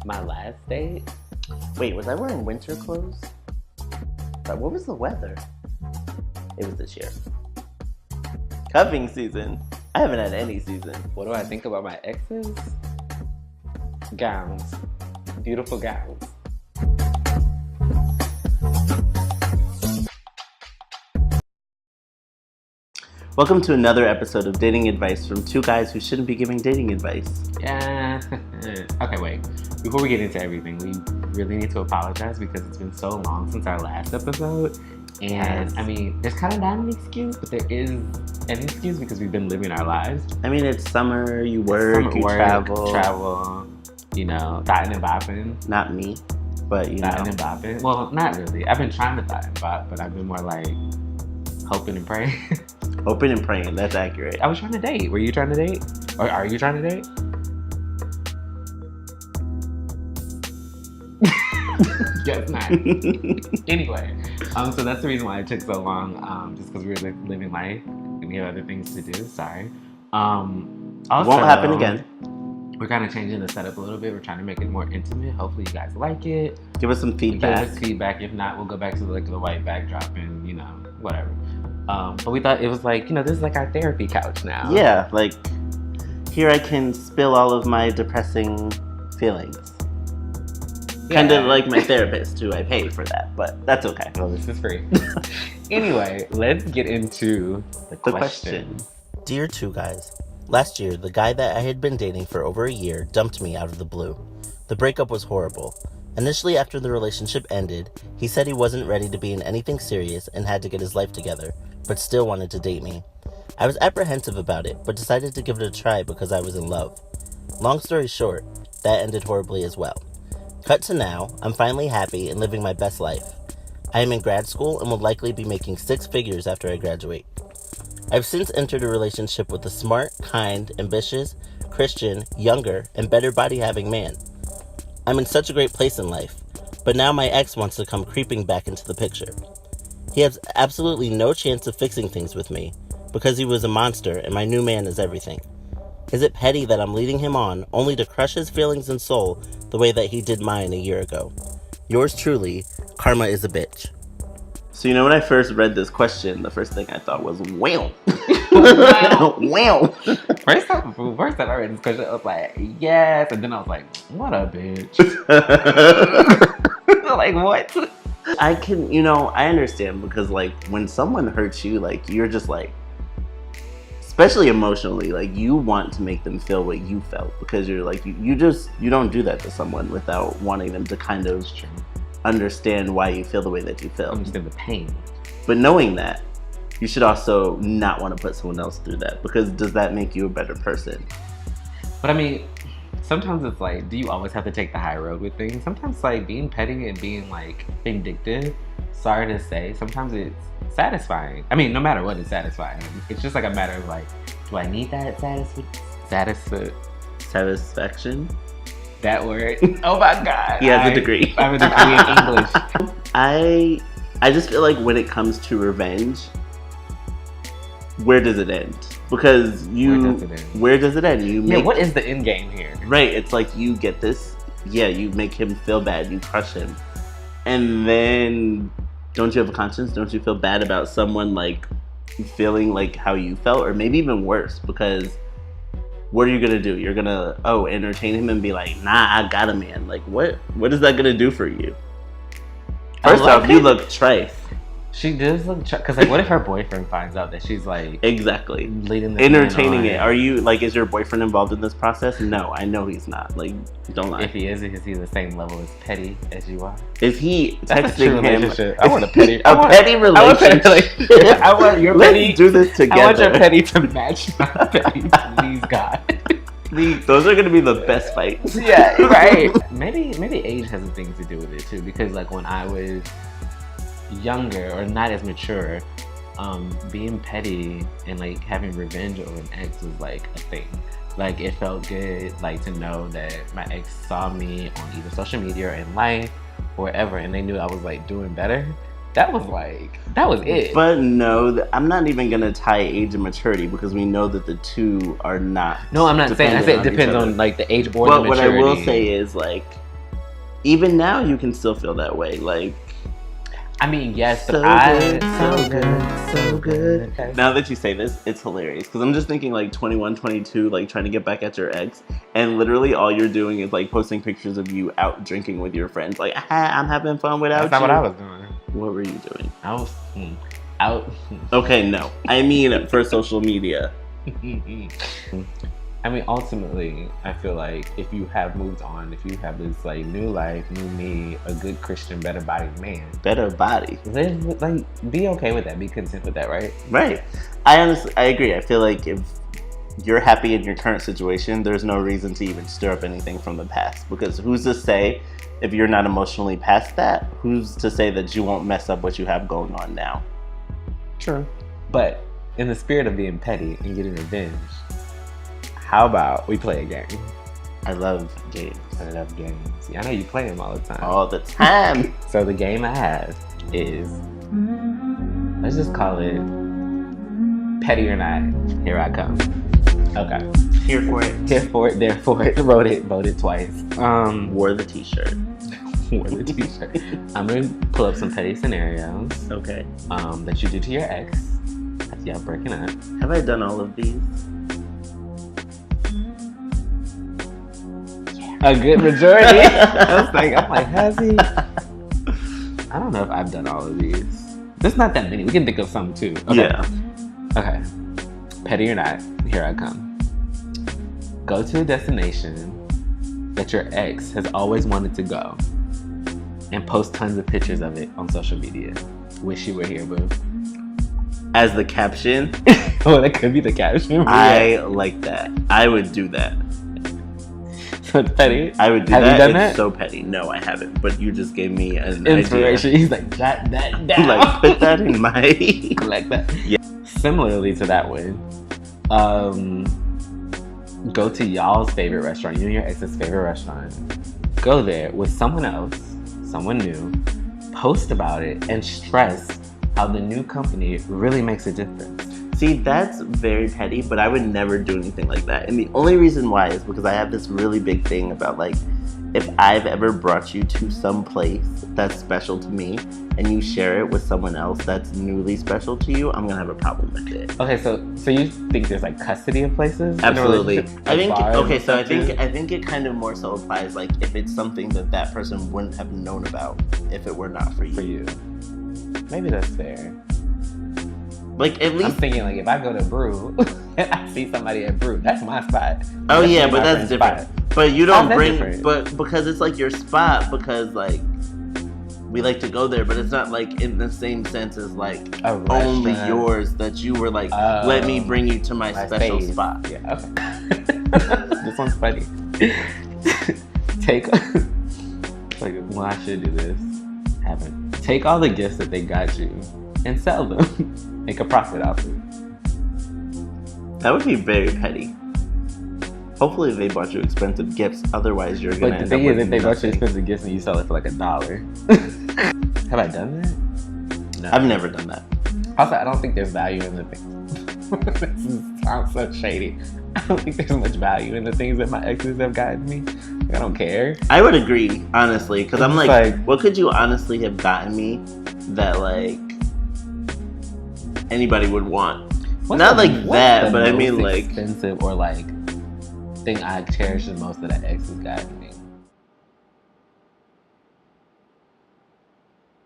My last date? Wait, was I wearing winter clothes? But what was the weather? It was this year. Cuffing season. I haven't had any season. What do I think about my exes? Gowns. Beautiful gowns. Welcome to another episode of Dating Advice from two guys who shouldn't be giving dating advice. Yeah. Okay, wait. Before we get into everything, we really need to apologize because it's been so long since our last episode. And Yes. I mean, there's kind of not an excuse, but there is an excuse because we've been living our lives. I mean, it's summer, you work, you travel. You know, thotting and bopping. Not me, but you know. Thotting and bopping. Well, not really. I've been trying to thot and bop, but I've been more like hoping and praying. Hoping and praying, that's accurate. I was trying to date. Were you trying to date? Or are you trying to date? Guess not. Anyway, so that's the reason why it took so long, just because we were living life and we have other things to do. Sorry. Also, Won't happen again. We're kind of changing the setup a little bit. We're trying to make it more intimate. Hopefully you guys like it. Give us some feedback. Give us feedback. If not, we'll go back to the white backdrop and, you know, whatever. But we thought it was like, you know, this is like our therapy couch now. Yeah, like, here I can spill all of my depressing feelings. Yeah. Kind of like my therapist, who I pay for that, but that's okay. Well, this is free. Anyway, let's get into the question. Dear two guys, last year, the guy that I had been dating for over a year dumped me out of the blue. The breakup was horrible. Initially, after the relationship ended, he said he wasn't ready to be in anything serious and had to get his life together, but still wanted to date me. I was apprehensive about it, but decided to give it a try because I was in love. Long story short, that ended horribly as well. Cut to now, I'm finally happy and living my best life. I am in grad school and will likely be making 6 figures after I graduate. I've since entered a relationship with a smart, kind, ambitious, Christian, younger, and better body-having man. I'm in such a great place in life, but now my ex wants to come creeping back into the picture. He has absolutely no chance of fixing things with me, because he was a monster and my new man is everything. Is it petty that I'm leading him on, only to crush his feelings and soul the way that he did mine a year ago? Yours truly, Karma is a bitch. So, you know, when I first read this question, the first thing I thought was, wow. Wow. First time I read this question, I was like, yes. And then I was like, what a bitch. Like, what? I understand because, like, when someone hurts you, like, you're just like, especially emotionally, like, you want to make them feel what you felt because you're like, you don't do that to someone without wanting them to kind of understand why you feel the way that you feel. Understand the pain. But knowing that, you should also not want to put someone else through that, because does that make you a better person? But I mean, sometimes it's like, do you always have to take the high road with things? Sometimes, like, being petty and being, like, vindictive, sorry to say, sometimes it's satisfying. I mean, no matter what, it's satisfying. It's just like a matter of, like, do I need that Satisfaction? That word? Oh my God. He has a degree. I have a degree in English. I just feel like when it comes to revenge, where does it end? Because where does it end? What is the end game here? Right, it's like you get this, you make him feel bad, you crush him, and then don't you have a conscience? Don't you feel bad about someone, like, feeling like how you felt, or maybe even worse? Because what are you gonna do? You're gonna entertain him and be like, nah, I got a man. Like, what is that gonna do for you? First off, you look trife. She does look because, like, what if her boyfriend finds out that she's, like, exactly leading the entertaining it? Are you, like, is your boyfriend involved in this process? No, I know he's not. Like, don't lie. If he is he the same level as petty as you are? Is he That's texting him? I want a petty, petty relationship. I want your Let's petty. do this together. I want your petty to match my petty. Please, God. Those are gonna be the best fights. Yeah, right. Maybe age has a thing to do with it too, because, like, when I was younger or not as mature, being petty and, like, having revenge over an ex was, like, a thing. Like, it felt good, like, to know that my ex saw me on either social media or in life or wherever, and they knew I was, like, doing better. That was it. But no, I'm not even gonna tie age and maturity, because we know that the two are not. No, I'm not saying. I said it depends on, like, the age or the maturity. What I will say is, like, even now you can still feel that way. Like, I mean, yes, but so good. Now that you say this, it's hilarious because I'm just thinking like 21, 22, like trying to get back at your ex, and literally all you're doing is like posting pictures of you out drinking with your friends. Like, I'm having fun without you. That's not what I was doing. What were you doing? I was out. Okay, no, I mean for social media. I mean, ultimately, I feel like if you have moved on, if you have this like new life, new me, a good Christian, better body man, better body, live like be okay with that, be content with that, right? Right. I agree. I feel like if you're happy in your current situation, there's no reason to even stir up anything from the past. Because who's to say if you're not emotionally past that? Who's to say that you won't mess up what you have going on now? True. But in the spirit of being petty and getting revenge, how about we play a game? I love games. I love games. I know you play them all the time. All the time. So the game I have is, let's just call it Petty or Not. Here I come. Okay. Here for it. Here for it, there for it. Wrote it twice. Wore the t-shirt. Wore the t-shirt. I'm gonna pull up some petty scenarios. Okay. That you do to your ex. That's y'all breaking up. Have I done all of these? A good majority. I'm like, has he? I don't know if I've done all of these. There's not that many. We can think of some too. Okay. Yeah. Okay. Petty or Not, here I come. Go to a destination that your ex has always wanted to go and post tons of pictures of it on social media. Wish you were here, boo. As the caption? Oh, that could be the caption. I like that. I would do that. So it's petty. I would do Have that. You done it's that? So petty. No, I haven't. But you just gave me an inspiration. idea. He's like, jot that down. Like, put that in my... Like that. Yeah. Similarly to that one, go to y'all's favorite restaurant, you and your ex's favorite restaurant. Go there with someone else, someone new, post about it, and stress how the new company really makes a difference. See, that's very petty, but I would never do anything like that. And the only reason why is because I have this really big thing about, like, if I've ever brought you to some place that's special to me and you share it with someone else that's newly special to you, I'm going to have a problem with it. Okay, so you think there's, like, custody of places? Absolutely. I think, okay, so I think think it kind of more so applies, like, if it's something that person wouldn't have known about if it were not for you. For you. Maybe that's fair. Like, at least... I'm thinking, like, if I go to Brew and I see somebody at Brew, that's my spot. Oh, that's yeah, but that's different. Spot. But you don't bring... But because it's, like, your spot, because, like, we like to go there, but it's not, like, in the same sense as, like, only yours, that you were, like, let me bring you to my special space. Spot. Yeah, okay. This one's funny. Like, well, I should do this. Haven't. Take all the gifts that they got you and sell them. Make a profit off it. That would be very petty. Hopefully they bought you expensive gifts, otherwise you're gonna end up with nothing. But the thing is, if they bought you expensive gifts and you sell it for like $1. Have I done that? No. I've never done that. Also, I don't think there's value in the things. This sounds so shady. I don't think there's much value in the things that my exes have gotten me. Like, I don't care. I would agree, honestly, because I'm like, what could you honestly have gotten me that, like, anybody would want? Not like that, but I mean, like, expensive or like thing I cherish the most that an ex has gotten me.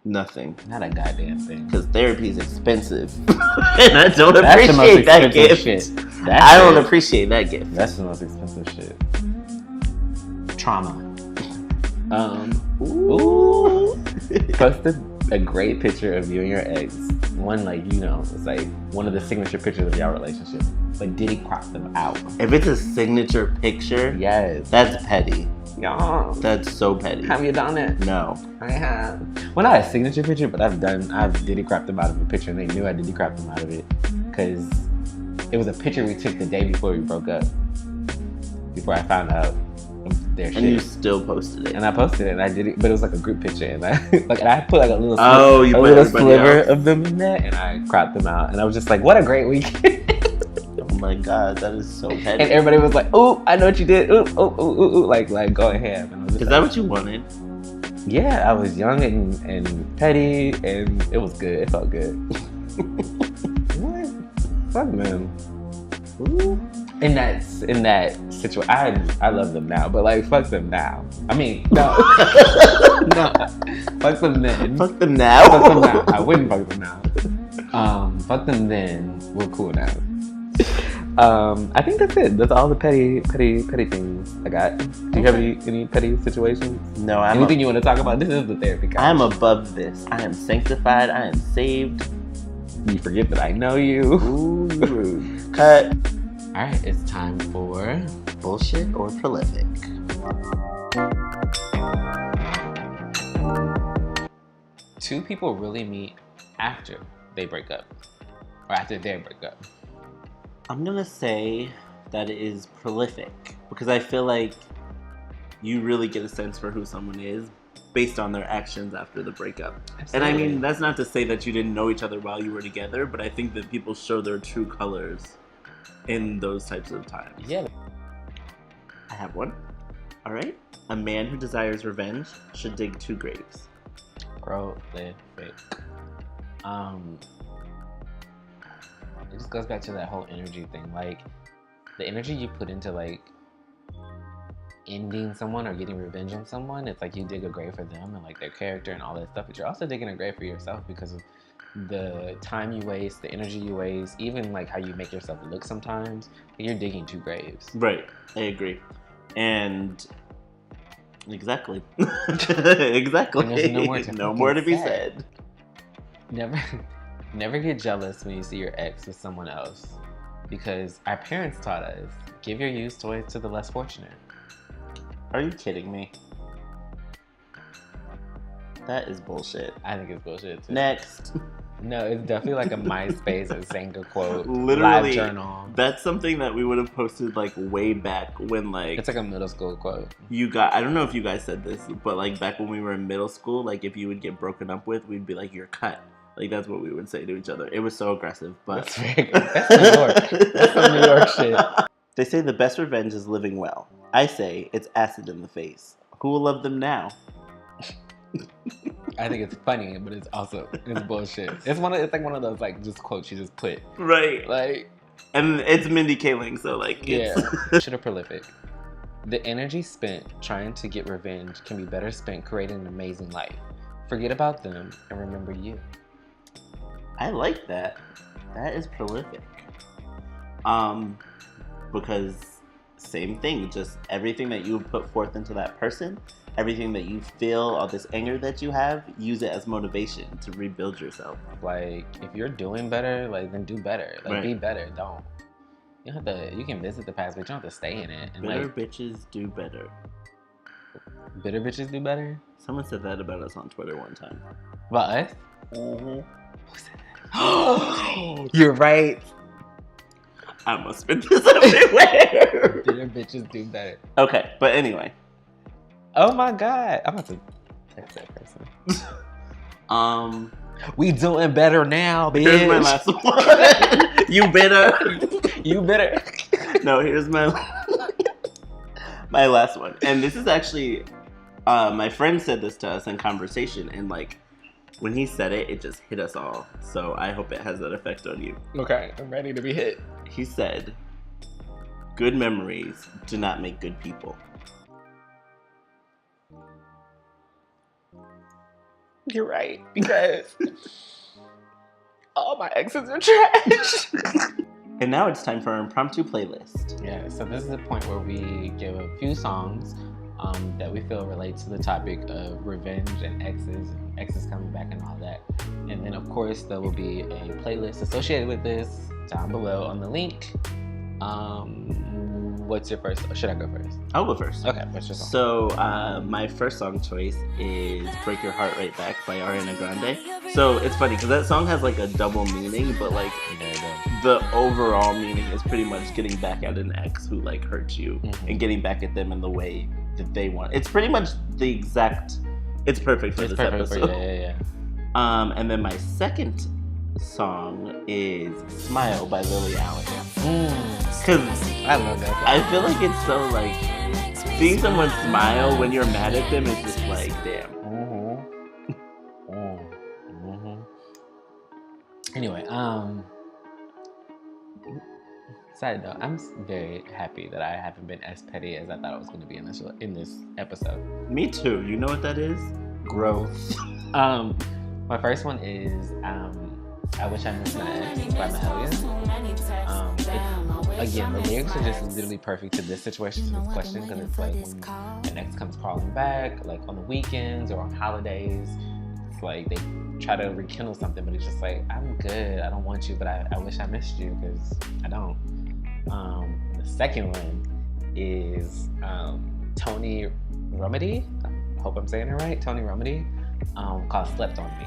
Nothing. Not a goddamn thing. Because therapy is expensive, and I don't appreciate that gift. Shit. I don't appreciate that gift. That's the most expensive shit. Trauma. Ooh. Posted a great picture of you and your ex. One, like, you know, it's like one of the signature pictures of your relationship. But did he crop them out? If it's a signature picture, yes, that's petty. Yeah, that's so petty. Have you done it? No, I have. Well, not a signature picture, but I've diddy cropped them out of a picture, and they knew I diddy cropped them out of it because it was a picture we took the day before we broke up. Before I found out their shit. And you still posted it. And I posted it, and I did it, but it was like a group picture, and I put like a little sliver of them in there, and I cropped them out, and I was just like, what a great weekend. Oh my god, that is so petty. And everybody was like, "Ooh, I know what you did. Ooh, ooh, ooh, ooh, ooh," like going ham. Is that what you wanted? Yeah, I was young and petty, and it was good. It felt good. What? Fuck them. Ooh. In that situation, I love them now, but like fuck them now. I mean, no, no, fuck them then. Fuck them now. Fuck them now. I wouldn't fuck them now. Fuck them then. We're cool now. I think that's it. That's all the petty things I got. Do you have any petty situations? No, anything you want to talk about? This is the therapy couch. I'm above this. I am sanctified. I am saved. You forget that I know you. Ooh, you rude. Cut. All right, it's time for bullshit or prolific. Two people really meet after they break up, or after their breakup. I'm gonna say that it is prolific because I feel like you really get a sense for who someone is based on their actions after the breakup. Absolutely. And I mean, that's not to say that you didn't know each other while you were together, but I think that people show their true colors in those types of times. Yeah. I have one. All right. A man who desires revenge should dig 2 graves. Prolific. It just goes back to that whole energy thing. Like, the energy you put into, like, ending someone or getting revenge on someone, it's like you dig a grave for them and, like, their character and all that stuff. But you're also digging a grave for yourself because of the time you waste, the energy you waste, even, like, how you make yourself look sometimes. You're digging 2 graves. Right. I agree. And... exactly. Exactly. And there's no more to be said. Never get jealous when you see your ex with someone else, because our parents taught us, give your used toys to the less fortunate. Are you kidding me? That is bullshit. I think it's bullshit too. Next. No, it's definitely like a MySpace or Xanga quote. Literally, live journal. That's something that we would have posted like way back when like... it's like a middle school quote. I don't know if you guys said this, but like back when we were in middle school, like if you would get broken up with, we'd be like, you're cut. Like, that's what we would say to each other. It was so aggressive, but... That's very good. That's New York. That's some New York shit. They say the best revenge is living well. I say it's acid in the face. Who will love them now? I think it's funny, but it's bullshit. It's like one of those, like, just quotes you just put. Right. Like... and it's Mindy Kaling, so, like, it's... yeah. Should have prolific. The energy spent trying to get revenge can be better spent creating an amazing life. Forget about them and remember you. I like that. That is prolific. Because same thing, just everything that you put forth into that person, everything that you feel, all this anger that you have, use it as motivation to rebuild yourself. Like, if you're doing better, like, then do better. Like, right. Be better. Don't. You don't have to. You can visit the past, but you don't have to stay in it. And bitter bitches do better. Bitter bitches do better? Someone said that about us on Twitter one time. About us? Mm-hmm. Who said that? You're right. I must spit this everywhere. Bitter bitches do better. Okay, but anyway. Oh my god. I'm about to text that person. We doing better now, bitch. Here's my last one. You bitter. You bitter. No, here's my last one. And this is actually my friend said this to us in conversation, and like when he said it, it just hit us all. So I hope it has that effect on you. Okay, I'm ready to be hit. He said, good memories do not make good people. You're right, because all my exes are trash. And now it's time for our impromptu playlist. Yeah, so this is the point where we give a few songs that we feel relate to the topic of revenge and exes coming back and all that. And then, of course, there will be a playlist associated with this down below on the link. What's your first? Should I go first? I'll go first. Okay, what's your song? So my first song choice is Break Your Heart Right Back by Ariana Grande. So it's funny because that song has like a double meaning, but like the overall meaning is pretty much getting back at an ex who like hurt you and getting back at them in the way that they want. It's pretty much the exact. It's perfect for this episode. Yeah. And then my second song is Smile by Lily Allen. Because I love that song. I feel like it's so like seeing someone smile when you're mad at them is just like, damn. Anyway, side note, I'm very happy that I haven't been as petty as I thought I was going to be in this episode. Me too. You know what that is? Growth. Um, my first one is I Wish I Missed My Ex by Mahalia. Again, the lyrics are just literally perfect to this situation, to this question, because it's like when an ex comes crawling back, like on the weekends or on holidays, it's like they try to rekindle something, but it's just like, I'm good, I don't want you, but I wish I missed you, because I don't. The second one is Tony Rumedy. I hope I'm saying it right. Tony Rumedy, called "Slept on Me."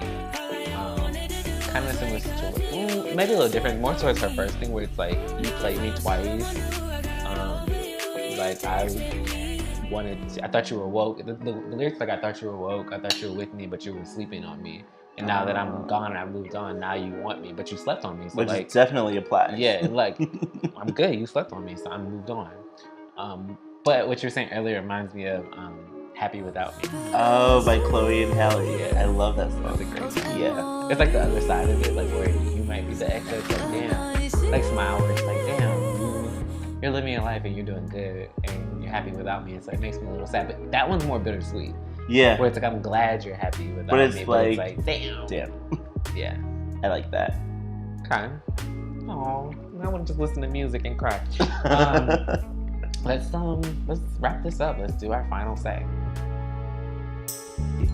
Kind of similar situation, maybe a little different. More towards her first thing, where it's like you played me twice. Like I thought you were woke. The lyrics like I thought you were woke. I thought you were with me, but you were sleeping on me. And now that I'm gone and I moved on, now you want me, but you slept on me. So Which like definitely applies. Yeah, like I'm good. You slept on me, so I moved on. But what you were saying earlier reminds me of "Happy Without Me." Oh, by Chloe and Halle. Yeah. I love that song. That's a great song. Yeah. It's like the other side of it, like where you might be the ex that's like, damn, like smile, where it's like, damn, you're living your life and you're doing good and you're happy without me. It's like, it makes me a little sad, but that one's more bittersweet. Yeah. Where it's like, I'm glad you're happy without But it's me, like, but it's like, damn. Yeah. I like that. Okay. Oh, I want to just listen to music and cry. Let's wrap this up. Let's do our final say.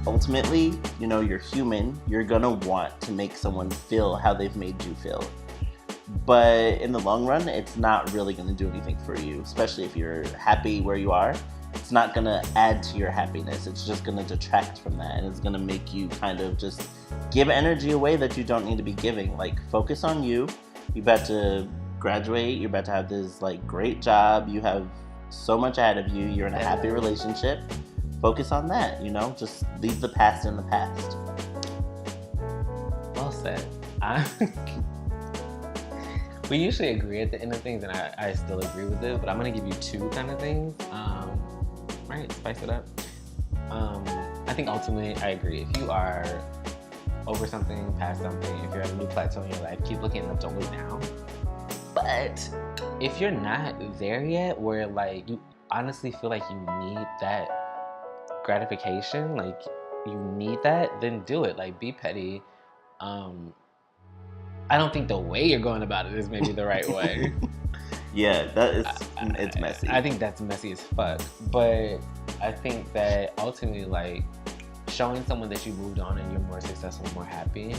Ultimately, you know, you're human. You're gonna want to make someone feel how they've made you feel. But in the long run, it's not really gonna do anything for you, especially if you're happy where you are. It's not gonna add to your happiness. It's just gonna detract from that, and it's gonna make you kind of just give energy away that you don't need to be giving. Like, focus on you. You're about to graduate. You're about to have this like great job. You have so much ahead of you. You're in a happy relationship. Focus on that, you know? Just leave the past in the past. Well said. We usually agree at the end of things, and I still agree with it, but I'm going to give you two kind of things. Right? Spice it up. I think ultimately, I agree. If you are over something, past something, if you're at a new plateau in your life, keep looking up, don't look down. But if you're not there yet, where like you honestly feel like you need that gratification, like you need that, then do it. Like, be petty. I don't think the way you're going about it is maybe the right way. Yeah, that is, it's messy. I think that's messy as fuck. But I think that ultimately, like, showing someone that you moved on and you're more successful, more happy,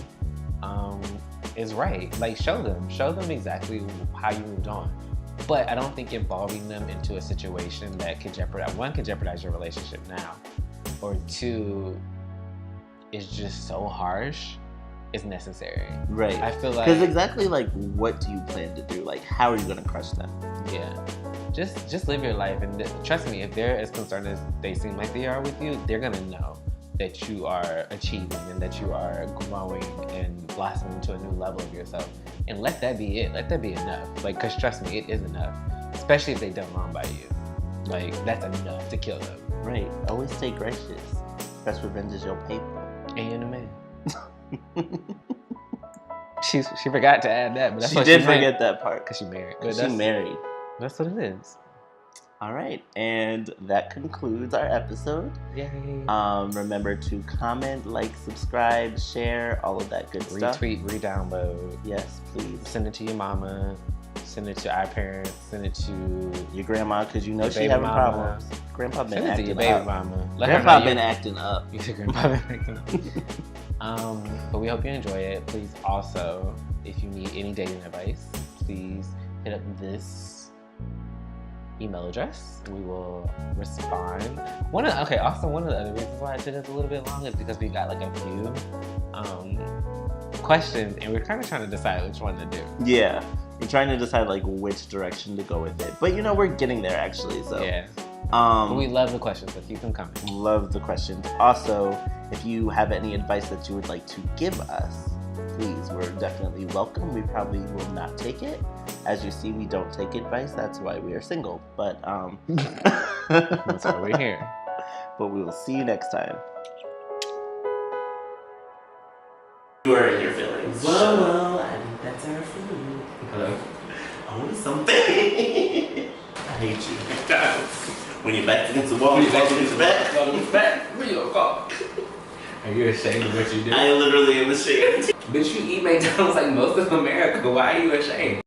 is right. Like, show them exactly how you moved on. But I don't think involving them into a situation that could jeopardize your relationship now, or two, is just so harsh, is necessary. Right. I feel like, because exactly, like, what do you plan to do? Like, how are you gonna crush them? Yeah, just live your life, and trust me, if they're as concerned as they seem like they are with you, they're gonna know that you are achieving and that you are growing and blossoming to a new level of yourself. And let that be it. Let that be enough. Like, because trust me, it is enough. Especially if they done wrong by you. Like, that's enough to kill them. Right. Always stay gracious. Best revenge is your paper. And you're the man. She forgot to add that, but that's she what did she forget that part. Because she married. She married. That's what it is. All right, and that concludes our episode. Yay. Remember to comment, like, subscribe, share, all of that good stuff. Retweet, re-download. Yes, please. Send it to your mama. Send it to our parents. Send it to your grandma, because you know your she having mama. Problems. Grandpa been Send it acting to your baby up. mama. Grandpa been acting up. You said grandpa been acting up. But we hope you enjoy it. Please also, if you need any dating advice, please hit up this email address. We will respond. Also one of the other reasons why I took us a little bit long is because we got like a few questions, and we're kind of trying to decide which one to do. Yeah, we're trying to decide like which direction to go with it. But you know, we're getting there actually. So yeah. But we love the questions, so keep them coming. Love the questions. Also, if you have any advice that you would like to give us, please, we're definitely welcome. We probably will not take it. As you see, we don't take advice. That's why we are single. But that's why we're here. But we will see you next time. You are in your feelings. Well, I think that's our food. Hello? I want something. I hate you. When your back's against the wall, you back against the back. Where you gonna call? Are you ashamed of what you do? I literally am ashamed. Bitch, you eat McDonald's like most of America. Why are you ashamed?